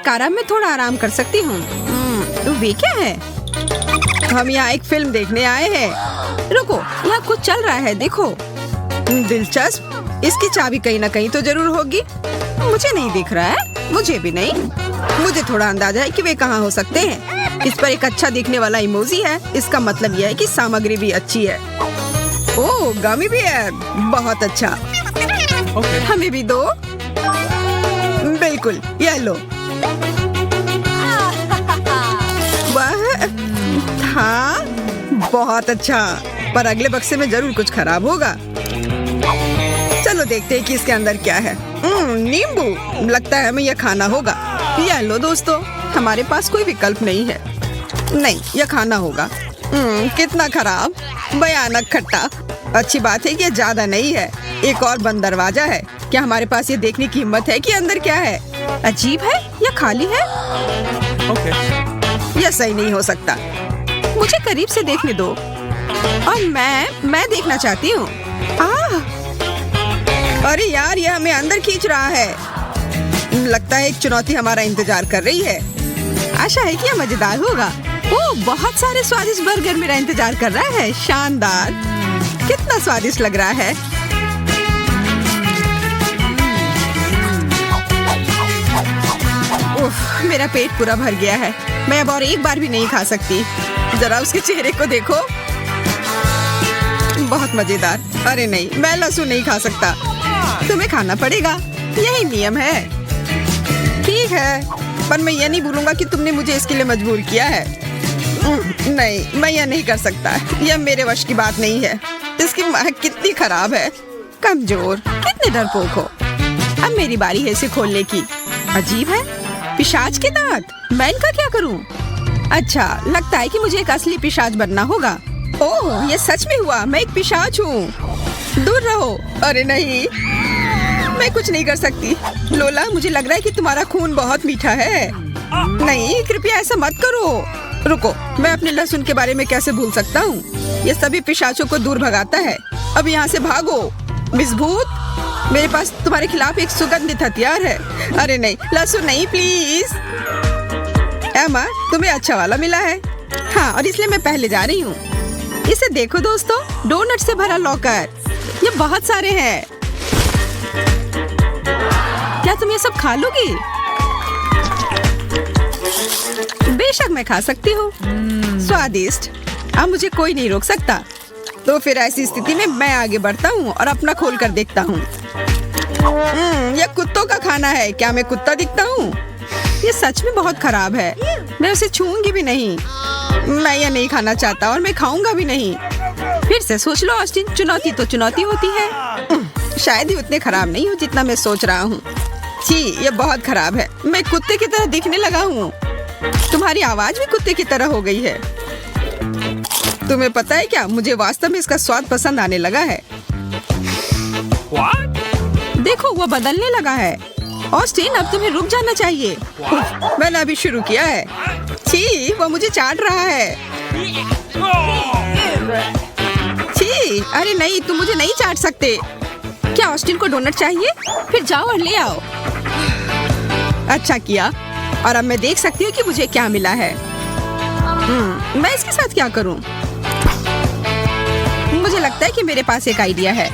एक आराम में थोड़ा आराम कर सकती हूँ। तो वे क्या है? हम यहाँ एक फिल्म देखने आए हैं। रुको, यहाँ कुछ चल रहा है, देखो। दिलचस्प। इसकी चाबी कहीं ना कहीं तो जरूर होगी। मुझे नहीं दिख रहा है। मुझे भी नहीं। मुझे थोड़ा अंदाजा है कि वे कहाँ हो सकते हैं। इस पर एक अच्छा दिखने वाला इमोजी है। इसका मतलब यह है कि सामग्री भी अच्छी है। ओह, गमी बियर, बहुत अच्छा। हमें भी दो। बिल्कुल, ये लो। वाह, हाँ, बहुत अच्छा। पर अगले बक्से में जरूर कुछ खराब होगा। चलो देखते हैं कि इसके अंदर क्या है। नींबू। लगता है हमें यह खाना होगा। यह लो दोस्तों, हमारे पास कोई विकल्प नहीं है। नहीं, यह खाना होगा। कितना खराब, भयानक खट्टा। अच्छी बात है कि यह ज्यादा नहीं है। एक और बंद दरवाजा है। क्या हमारे पास ये देखने की हिम्मत है कि अंदर क्या है? अजीब है, यह खाली है। यह सही नहीं हो सकता। मुझे करीब से देखने दो। और मैं देखना चाहती हूँ। अरे यार, यह हमें अंदर खींच रहा है। लगता है एक चुनौती हमारा इंतजार कर रही है। आशा है कि यह मजेदार होगा। ओह, बहुत सारे स्वादिष्ट बर्गर मेरा इंतजार कर रहा है। शानदार, कितना स्वादिष्ट लग रहा है। उफ, मेरा पेट पूरा भर गया है। मैं अब और एक बार भी नहीं खा सकती। जरा उसके चेहरे को देखो, बहुत मजेदार। अरे नहीं, मैं लहसुन नहीं खा सकता। तुम्हें खाना पड़ेगा, यही नियम है। ठीक है, पर मैं ये नहीं भूलूंगा कि तुमने मुझे इसके लिए मजबूर किया है। नहीं, मैं यह नहीं कर सकता। यह मेरे वश की बात नहीं है। इसकी महक कितनी खराब है। कमजोर, कितने डरपोक हो। अब मेरी बारी है इसे खोलने की। अजीब है, पिशाच के दांत। मैं इनका क्या करूं? अच्छा, लगता है कि मुझे एक असली पिशाच बनना होगा। ओह, ये सच में हुआ। मैं एक पिशाच हूँ। दूर रहो। अरे नहीं, मैं कुछ नहीं कर सकती। लोला, मुझे लग रहा है कि तुम्हारा खून बहुत मीठा है। नहीं, कृपया ऐसा मत करो। रुको, मैं अपने लहसुन के बारे में कैसे भूल सकता हूँ? ये सभी पिशाचों को दूर भगाता है। अब यहाँ से भागो। मिस भूत, मेरे पास तुम्हारे खिलाफ एक सुगंधित हथियार है। अरे नहीं, लहसुन नहीं, प्लीज। एमा, तुम्हें अच्छा वाला मिला है। हाँ, और इसलिए मैं पहले जा रही हूँ। इसे देखो दोस्तों, डोनट से भरा लॉकर। ये बहुत सारे हैं। क्या तुम ये सब खा लोगी? बेशक मैं खा सकती हूँ। स्वादिष्ट। अब मुझे कोई नहीं रोक सकता। तो फिर ऐसी स्थिति में मैं आगे बढ़ता हूँ और अपना खोल कर देखता हूँ। यह कुत्तों का खाना है। क्या मैं कुत्ता दिखता हूँ? ये सच में बहुत खराब है। मैं उसे छूऊंगी भी नहीं। मैं यह नहीं खाना चाहता और मैं खाऊंगा भी नहीं। फिर से सोच लो ऑस्टिन, चुनौती तो चुनौती होती है। शायद ही उतने खराब नहीं हो जितना मैं सोच रहा हूँ। छी, ये बहुत खराब है। मैं कुत्ते की तरह दिखने लगा हूँ। तुम्हारी आवाज भी कुत्ते की तरह हो गई है। तुम्हें पता है क्या, मुझे वास्तव में इसका स्वाद पसंद आने लगा है। देखो, वो बदलने लगा है। ऑस्टिन, अब तुम्हें रुक जाना चाहिए। मैंने अभी शुरू किया है। छी, वो मुझे चाट रहा है। छी, अरे नहीं, तुम मुझे नहीं चाट सकते। क्या ऑस्टिन को डोनट चाहिए? फिर जाओ और ले आओ। अच्छा किया। और अब मैं देख सकती हूँ कि मुझे क्या मिला है। मैं इसके साथ क्या करूँ? मुझे लगता है कि मेरे पास एक आइडिया है।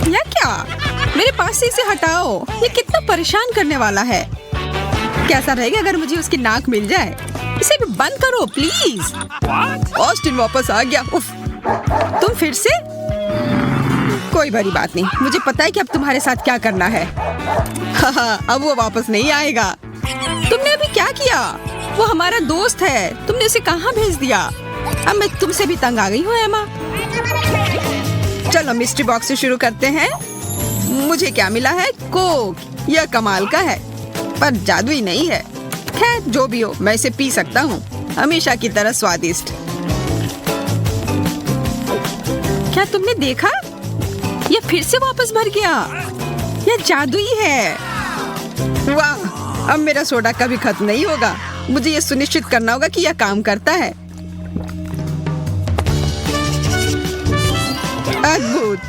यह क्या? मेरे पास से इसे हटाओ। ये कितना परेशान करने वाला है। कैसा रहेगा अगर मुझे उसकी नाक मिल जाए? इसे भी बंद करो प्लीज। ऑस्टिन वापस आ गया। उफ, तुम फिर से? कोई बड़ी बात नहीं। मुझे पता है कि अब तुम्हारे साथ क्या करना है। अब वो वापस नहीं आएगा। तुमने अभी क्या किया? वो हमारा दोस्त है। तुमने उसे कहाँ भेज दिया? अब मैं तुमसे भी तंग आ गई हूँ एमा। चलो मिस्ट्री बॉक्स से शुरू करते हैं। मुझे क्या मिला है? कोक। यह कमाल का है, पर जादुई नहीं है। खैर, जो भी हो, मैं इसे पी सकता हूँ। हमेशा की तरह स्वादिष्ट। क्या तुमने देखा? यह फिर से वापस भर गया। यह जादुई है। वाह, अब मेरा सोडा कभी खत्म नहीं होगा। मुझे यह सुनिश्चित करना होगा कि यह काम करता है। अद्भुत,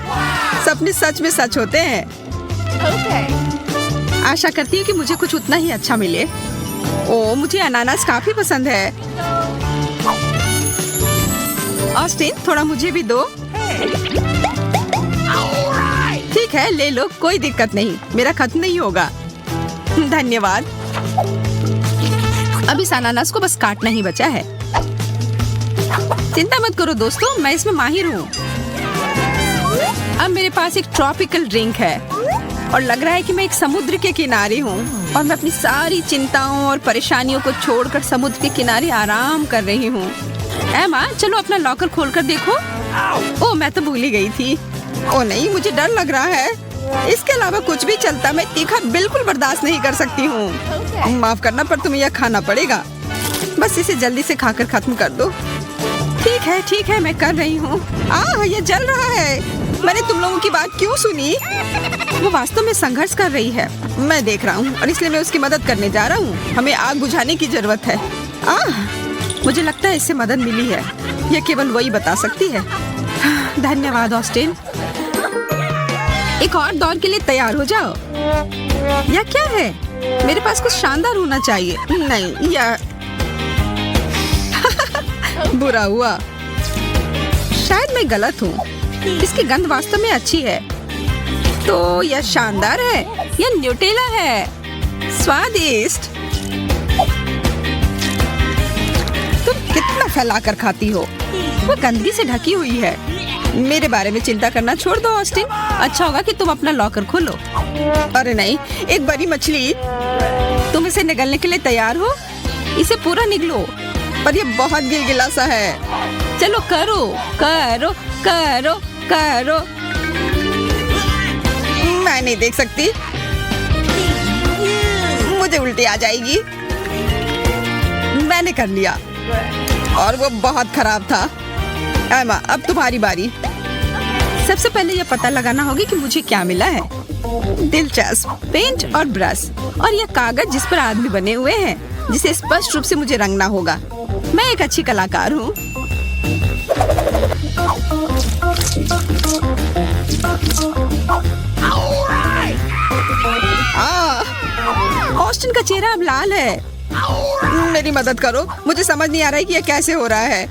सपने सच में सच होते हैं। आशा करती हूँ कि मुझे कुछ उतना ही अच्छा मिले। ओ, मुझे अनानास काफी पसंद है। ऑस्टिन, थोड़ा मुझे भी दो। ठीक है, ले लो, कोई दिक्कत नहीं, मेरा खत्म नहीं होगा। धन्यवाद। अब इस अनानास को बस काटना ही बचा है। चिंता मत करो दोस्तों, मैं इसमें माहिर हूँ। अब मेरे पास एक ट्रॉपिकल ड्रिंक है और लग रहा है कि मैं एक समुद्र के किनारे हूँ और मैं अपनी सारी चिंताओं और परेशानियों को छोड़कर समुद्र के किनारे आराम कर रही हूँ। एमा, चलो अपना लॉकर खोलकर देखो। ओ, मैं तो भूल ही गई थी। ओ नहीं, मुझे डर लग रहा है। इसके अलावा कुछ भी चलता, मैं तीखा बिल्कुल बर्दाश्त नहीं कर सकती हूँ। माफ करना, पर तुम्हें यह खाना पड़ेगा। बस इसे जल्दी से खाकर खत्म कर दो। ठीक है, मैं कर रही हूँ। यह जल रहा है। मैंने तुम लोगों की बात क्यों सुनी? वो वास्तव में संघर्ष कर रही है। मैं देख रहा हूँ और इसलिए मैं उसकी मदद करने जा रहा हूँ। हमें आग बुझाने की जरूरत है। मुझे लगता है इससे मदद मिली है। यह केवल वही बता सकती है। धन्यवाद ऑस्टिन। एक और दौर के लिए तैयार हो जाओ। यह क्या है? मेरे पास कुछ शानदार होना चाहिए। नहीं, यह बुरा हुआ। शायद मैं गलत हूँ। इसकी गंध वास्तव में अच्छी है। तो यह शानदार है। यह न्यूटेला है। स्वादिष्ट। तुम कितना फैलाकर खाती हो? वो गंदगी से ढकी हुई है। मेरे बारे में चिंता करना छोड़ दो ऑस्टिन। अच्छा होगा कि तुम अपना लॉकर खोलो। अरे नहीं, एक बड़ी मछली। तुम इसे निगलने के लिए तैयार हो? इसे पूरा निगलो। पर ये बहुत गिलगिला सा है। चलो करो करो करो करो। मैं नहीं देख सकती, मुझे उल्टी आ जाएगी। मैंने कर लिया और वो बहुत खराब था। एमा, अब तुम्हारी बारी। सबसे पहले यह पता लगाना होगा कि मुझे क्या मिला है। दिलचस्प। पेंट और ब्रश और यह कागज जिस पर आदमी बने हुए हैं, जिसे स्पष्ट रूप से मुझे रंगना होगा। मैं एक अच्छी कलाकार हूँ। ऑस्टिन का चेहरा अब लाल है। मेरी मदद करो, मुझे समझ नहीं आ रहा है कि यह कैसे हो रहा है।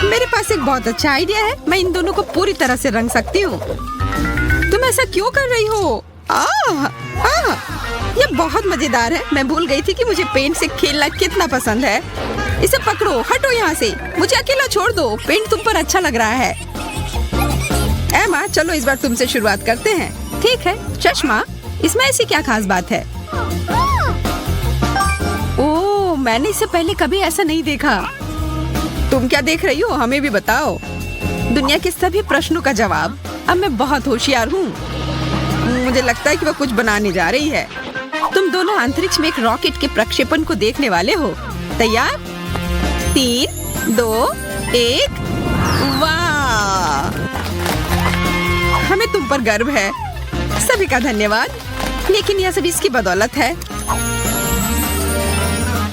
मेरे पास एक बहुत अच्छा आइडिया है। मैं इन दोनों को पूरी तरह से रंग सकती हूँ। तुम ऐसा क्यों कर रही हो? यह बहुत मजेदार है। मैं भूल गई थी कि मुझे पेंट से खेलना कितना पसंद है। इसे पकड़ो, हटो यहाँ से। मुझे अकेला छोड़ दो। पेंट तुम पर अच्छा लग रहा है। एमा, चलो इस बार तुमसे शुरुआत करते हैं। ठीक है। चश्मा, इसमें ऐसी क्या खास बात है? ओह, मैंने इससे पहले कभी ऐसा नहीं देखा। तुम क्या देख रही हो? हमें भी बताओ। दुनिया के सभी प्रश्नों का जवाब। अब मैं बहुत होशियार हूँ। मुझे लगता है कि वह कुछ बनाने जा रही है। तुम दोनों अंतरिक्ष में एक रॉकेट के प्रक्षेपण को देखने वाले हो। तैयार? 3, 2, 1। वाह! हमें तुम पर गर्व है। सभी का धन्यवाद। लेकिन यह सब इसकी बदौलत है।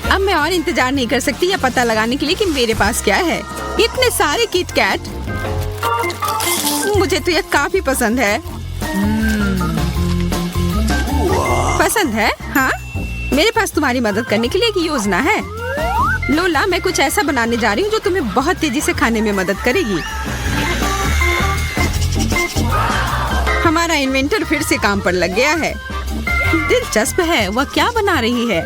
अब मैं और इंतजार नहीं कर सकती यह पता लगाने के लिए कि मेरे पास क्या है। इतने सारे किट कैट। मुझे तो यह काफी पसंद है। पसंद है? हाँ, मेरे पास तुम्हारी मदद करने के लिए एक योजना है। लोला, मैं कुछ ऐसा बनाने जा रही हूँ जो तुम्हें बहुत तेजी से खाने में मदद करेगी। हमारा इन्वेंटर फिर से काम पर लग गया है। दिलचस्प है, वह क्या बना रही है।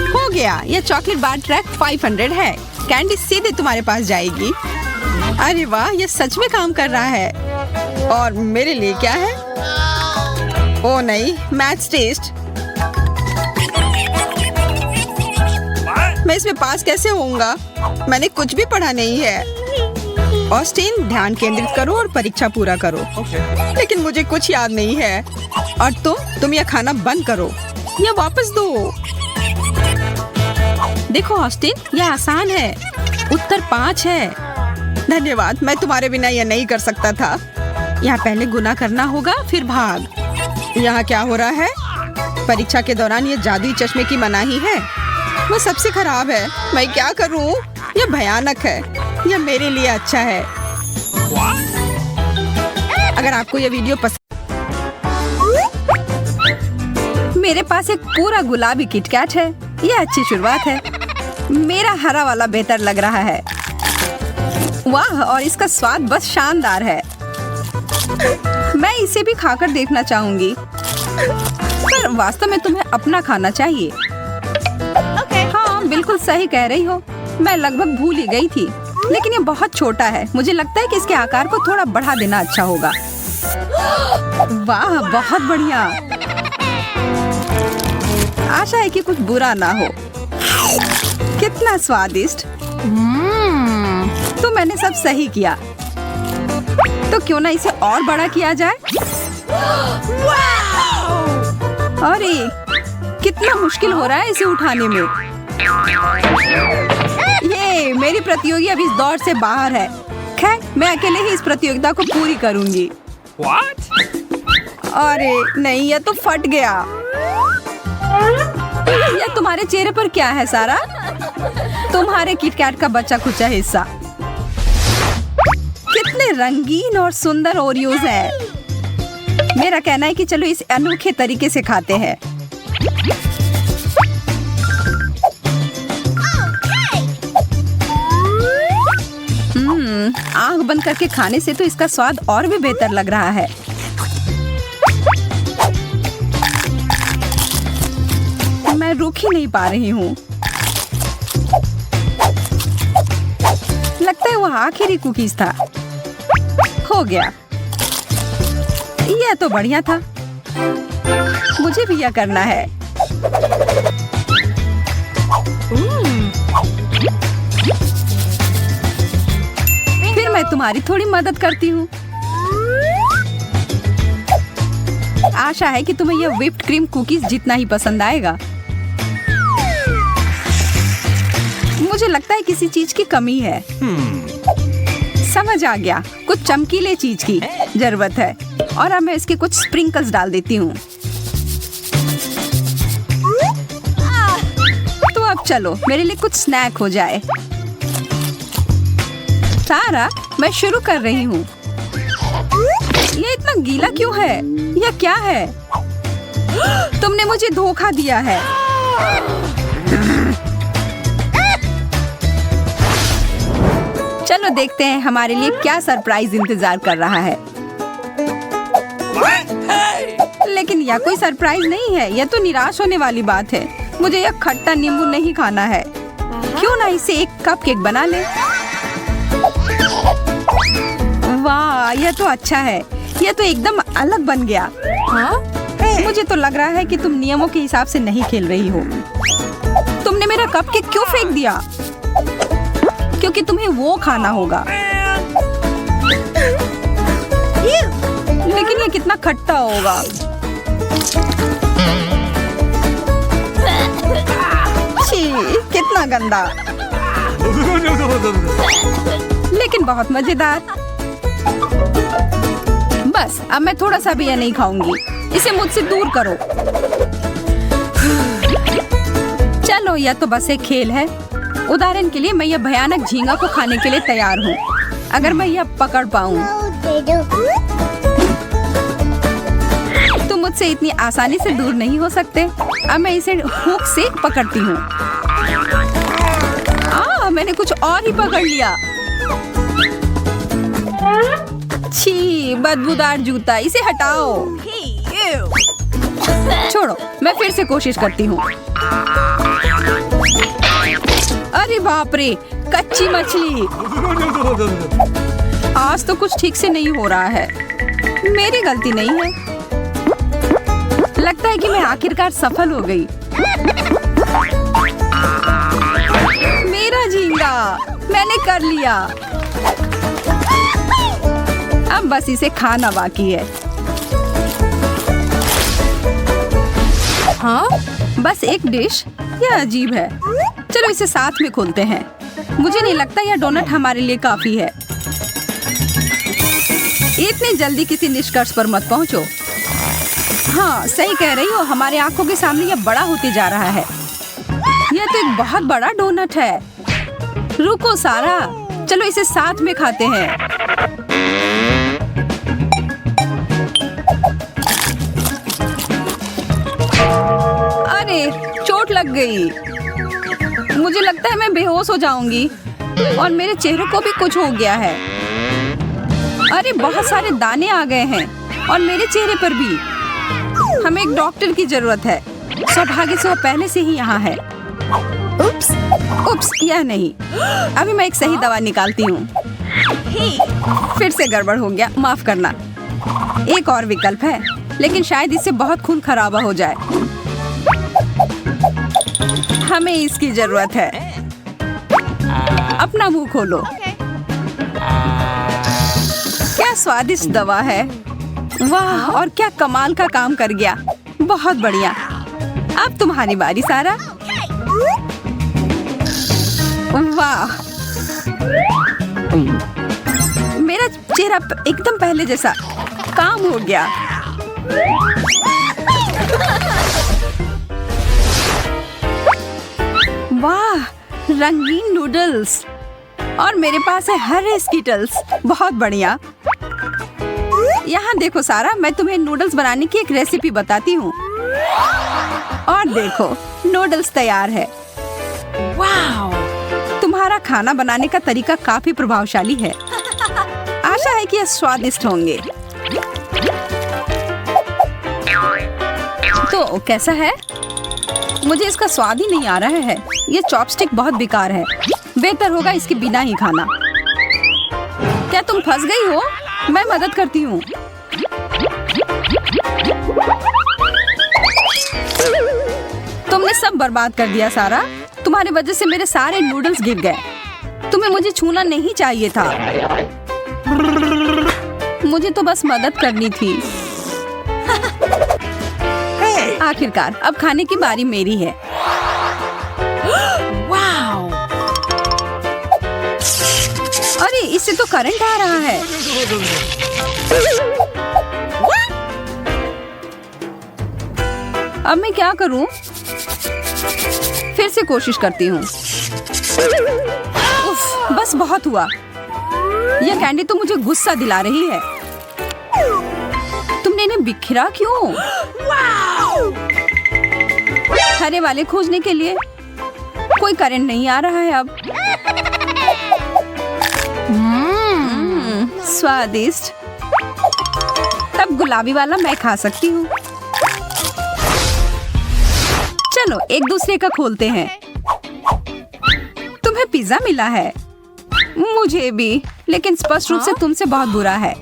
हो गया, यह चॉकलेट बार ट्रैक 500 है। कैंडी सीधे तुम्हारे पास जाएगी। अरे वाह, यह सच में काम कर रहा है। और मेरे लिए क्या है? ओ नहीं, मैथ्स टेस्ट। मैं इसमें पास कैसे होऊंगा? मैंने कुछ भी पढ़ा नहीं है। ऑस्टिन, ध्यान केंद्रित करो और परीक्षा पूरा करो। लेकिन मुझे कुछ याद नहीं है। और तुम यह खाना बंद करो। यह वापस दो। देखो ऑस्टिन, यह आसान है। उत्तर 5 है। धन्यवाद, मैं तुम्हारे बिना यह नहीं कर सकता था। यहाँ पहले गुना करना होगा, फिर भाग। यहाँ क्या हो रहा है? परीक्षा के दौरान ये जादुई चश्मे की मनाही है। वो सबसे खराब है। मैं क्या करूँ? यह भयानक है। यह मेरे लिए अच्छा है। अगर आपको ये वीडियो पसंद, मेरे पास एक पूरा गुलाबी किटकैट है। यह अच्छी शुरुआत है। मेरा हरा वाला बेहतर लग रहा है। वाह, और इसका स्वाद बस शानदार है। मैं इसे भी खाकर देखना चाहूंगी, पर वास्तव में तुम्हें अपना खाना चाहिए। हाँ, बिल्कुल सही कह रही हो। मैं लगभग भूल ही गई थी, लेकिन ये बहुत छोटा है। मुझे लगता है कि इसके आकार को थोड़ा बढ़ा देना अच्छा होगा। वाह, बहुत बढ़िया। आशा है कि कुछ बुरा ना हो। कितना स्वादिष्ट। तो मैंने सब सही किया। तो क्यों ना इसे और बड़ा किया जाए। अरे, कितना मुश्किल हो रहा है इसे उठाने में। ये मेरी प्रतियोगी अब इस दौड़ से बाहर है। खैर, मैं अकेले ही इस प्रतियोगिता को पूरी करूंगी। अरे नहीं, यह तो फट गया। यह तुम्हारे चेहरे पर क्या है सारा? तुम्हारे किटकैट का बचा खुचा हिस्सा। कितने रंगीन और सुंदर ओरियोज हैं। मेरा कहना है कि चलो इस अनोखे तरीके से खाते हैं। आंख बंद करके खाने से तो इसका स्वाद और भी बेहतर लग रहा है। मैं रुक ही नहीं पा रही हूँ। लगता है वो आखिरी कुकीज था। हो गया। यह तो बढ़िया था। मुझे भी यह करना है। फिर मैं तुम्हारी थोड़ी मदद करती हूँ। आशा है कि तुम्हें यह व्हिप्ड क्रीम कुकीज जितना ही पसंद आएगा। मुझे लगता है किसी चीज की कमी है। समझ आ गया, कुछ चमकीले चीज की जरूरत है। और अब मैं इसके कुछ स्प्रिंकल्स डाल देती हूँ। तो अब चलो मेरे लिए कुछ स्नैक हो जाए। सारा, मैं शुरू कर रही हूँ। ये इतना गीला क्यों है? यह क्या है? तुमने मुझे धोखा दिया है। चलो देखते हैं हमारे लिए क्या सरप्राइज इंतजार कर रहा है। लेकिन यह कोई सरप्राइज नहीं है। यह तो निराश होने वाली बात है। मुझे यह खट्टा नींबू नहीं खाना है। क्यों ना इसे एक कपकेक बना ले। वाह, यह तो अच्छा है। यह तो एकदम अलग बन गया। हाँ? मुझे तो लग रहा है कि तुम नियमों के हिसाब से नहीं खेल रही हो। तुमने मेरा कपकेक क्यों फेंक दिया? क्योंकि तुम्हें वो खाना होगा। लेकिन ये कितना खट्टा होगा। छी, कितना गंदा। लेकिन बहुत मजेदार। बस अब मैं थोड़ा सा भी यह नहीं खाऊंगी। इसे मुझसे दूर करो। चलो, यह तो बस एक खेल है। उदाहरण के लिए मैं यह भयानक झींगा को खाने के लिए तैयार हूँ, अगर मैं यह पकड़ पाऊँ। तुम मुझसे इतनी आसानी से दूर नहीं हो सकते। अब मैं इसे हुक से पकड़ती हूँ। मैंने कुछ और ही पकड़ लिया। छी, बदबूदार जूता, इसे हटाओ। छोड़ो, मैं फिर से कोशिश करती हूँ। अरे बाप रे, कच्ची मछली। आज तो कुछ ठीक से नहीं हो रहा है। मेरी गलती नहीं है। लगता है कि मैं आखिरकार सफल हो गई। मेरा झींगा, मैंने कर लिया। अब बस इसे खाना बाकी है। हाँ, बस एक डिश। यह अजीब है। चलो इसे साथ में खोलते हैं। मुझे नहीं लगता यह डोनट हमारे लिए काफी है। इतनी जल्दी किसी निष्कर्ष पर मत पहुंचो। हाँ, सही कह रही हो। हमारे आंखों के सामने यह बड़ा होते जा रहा है। यह तो एक बहुत बड़ा डोनट है। रुको सारा, चलो इसे साथ में खाते हैं। गई। मुझे लगता है मैं बेहोश हो जाऊंगी और मेरे चेहरे को भी कुछ हो गया है। अरे बहुत सारे दाने आ गए हैं और मेरे चेहरे पर भी। हमें एक डॉक्टर की जरूरत है। सौभाग्य से वो पहले से ही यहाँ है। उप्स, उप्स, यह नहीं। अभी मैं एक सही दवा निकालती हूँ। फिर से गड़बड़ हो गया, माफ करना। एक और विकल्प है, लेकिन शायद इससे बहुत खून खराबा हो जाए। हमें इसकी जरूरत है। अपना मुंह खोलो। क्या स्वादिष्ट दवा है। वाह, और क्या कमाल का काम कर गया। बहुत बढ़िया। अब तुम्हारी बारी सारा। वाह, मेरा चेहरा एकदम पहले जैसा। काम हो गया। वाह, रंगीन नूडल्स और मेरे पास है हरे स्कीटल्स। बहुत बढ़िया। यहाँ देखो सारा, मैं तुम्हें नूडल्स बनाने की एक रेसिपी बताती हूँ। और देखो, नूडल्स तैयार है। वाह, तुम्हारा खाना बनाने का तरीका काफी प्रभावशाली है। आशा है कि ये स्वादिष्ट होंगे। तो कैसा है? मुझे इसका स्वाद ही नहीं आ रहा है। ये चॉपस्टिक बहुत बेकार है। बेहतर होगा इसके बिना ही खाना। क्या तुम फंस गई हो? मैं मदद करती हूँ। तुमने सब बर्बाद कर दिया सारा। तुम्हारी वजह से मेरे सारे नूडल्स गिर गए। तुम्हें मुझे छूना नहीं चाहिए था। मुझे तो बस मदद करनी थी। आखिरकार अब खाने की बारी मेरी है। वाव! अरे इससे तो करंट आ रहा है। अब मैं क्या करूं? फिर से कोशिश करती हूँ। उफ, बस बहुत हुआ। यह कैंडी तो मुझे गुस्सा दिला रही है। तुमने इन्हें बिखरा क्यों? हरे वाले खोजने के लिए कोई करंट नहीं आ रहा है अब। स्वादिष्ट। तब गुलाबी वाला मैं खा सकती हूँ। चलो एक दूसरे का खोलते हैं। तुम्हें पिज्जा मिला है। मुझे भी, लेकिन स्पष्ट रूप से तुमसे बहुत बुरा है।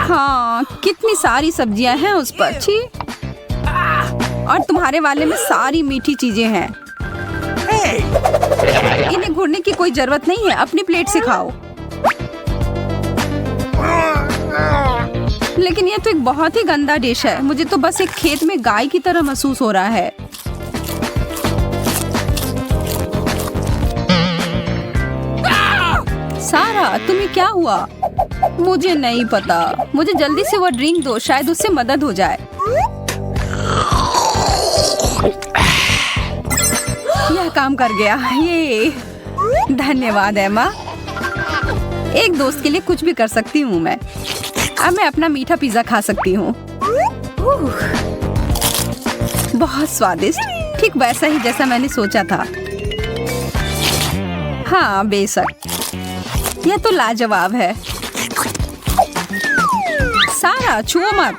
हाँ, कितनी सारी सब्जियां हैं उस पर। छी। और तुम्हारे वाले में सारी मीठी चीजें हैं। इन्हें घूरने की कोई जरूरत नहीं है। अपनी प्लेट से खाओ। लेकिन ये तो एक बहुत ही गंदा डिश है। मुझे तो बस एक खेत में गाय की तरह महसूस हो रहा है। सारा, तुम्हें क्या हुआ? मुझे नहीं पता। मुझे जल्दी से वो ड्रिंक दो, शायद उससे मदद हो जाए। यह काम कर गया। ये धन्यवाद एमा। एक दोस्त के लिए कुछ भी कर सकती हूँ मैं। अब मैं अपना मीठा पिज्जा खा सकती हूँ। बहुत स्वादिष्ट, ठीक वैसा ही जैसा मैंने सोचा था। हाँ बेशक, यह तो लाजवाब है। सारा छुओ मत।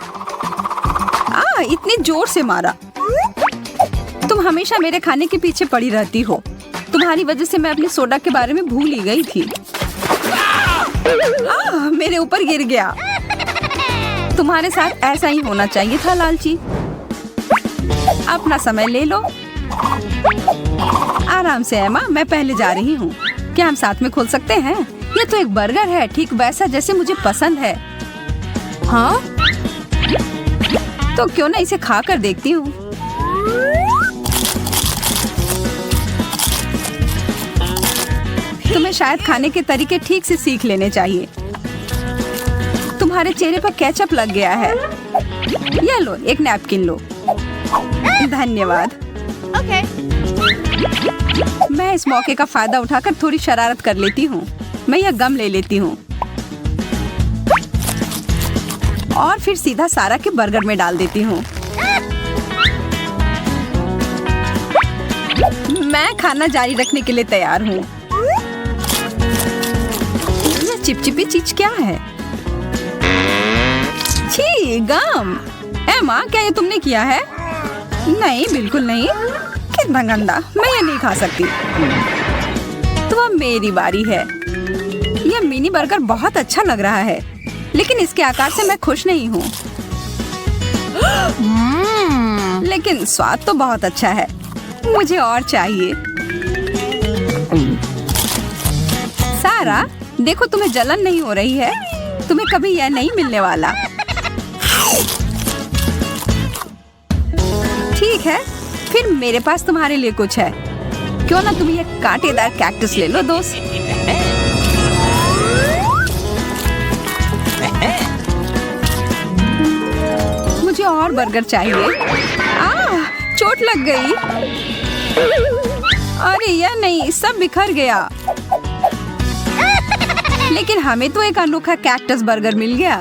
इतनी जोर से मारा। तुम हमेशा मेरे खाने के पीछे पड़ी रहती हो। तुम्हारी वजह से मैं अपने सोडा के बारे में भूल ही गई थी। मेरे ऊपर गिर गया। तुम्हारे साथ ऐसा ही होना चाहिए था लालची। अपना समय ले लो। आराम से एमा, मैं पहले जा रही हूँ। क्या हम साथ में खोल सकते हैं? ये तो एक बर्गर है, ठीक वैसा जैसे मुझे पसंद है। हाँ, तो क्यों ना इसे खा कर देखती हूँ। तुम्हें शायद खाने के तरीके ठीक से सीख लेने चाहिए। तुम्हारे चेहरे पर केचप लग गया है। ये लो, एक नैपकिन लो। धन्यवाद। मैं इस मौके का फायदा उठाकर थोड़ी शरारत कर लेती हूँ। मैं यह गम ले लेती हूँ और फिर सीधा सारा के बर्गर में डाल देती हूँ। मैं खाना जारी रखने के लिए तैयार हूँ। यह चिपचिपी चीज क्या है? छी, गम। एमा, क्या ये तुमने किया है? नहीं, बिल्कुल नहीं। कितना गंदा, मैं ये नहीं खा सकती। तो अब मेरी बारी है। यह मिनी बर्गर बहुत अच्छा लग रहा है, लेकिन इसके आकार से मैं खुश नहीं हूँ। लेकिन स्वाद तो बहुत अच्छा है। मुझे और चाहिए। सारा, देखो तुम्हें जलन नहीं हो रही है। तुम्हें कभी यह नहीं मिलने वाला। ठीक है, फिर मेरे पास तुम्हारे लिए कुछ है। क्यों ना तुम ये कांटेदार कैक्टस ले लो दोस्त। मुझे और बर्गर चाहिए। चोट लग गई। अरे यह नहीं, सब बिखर गया। लेकिन हमें तो एक अनोखा कैक्टस बर्गर मिल गया।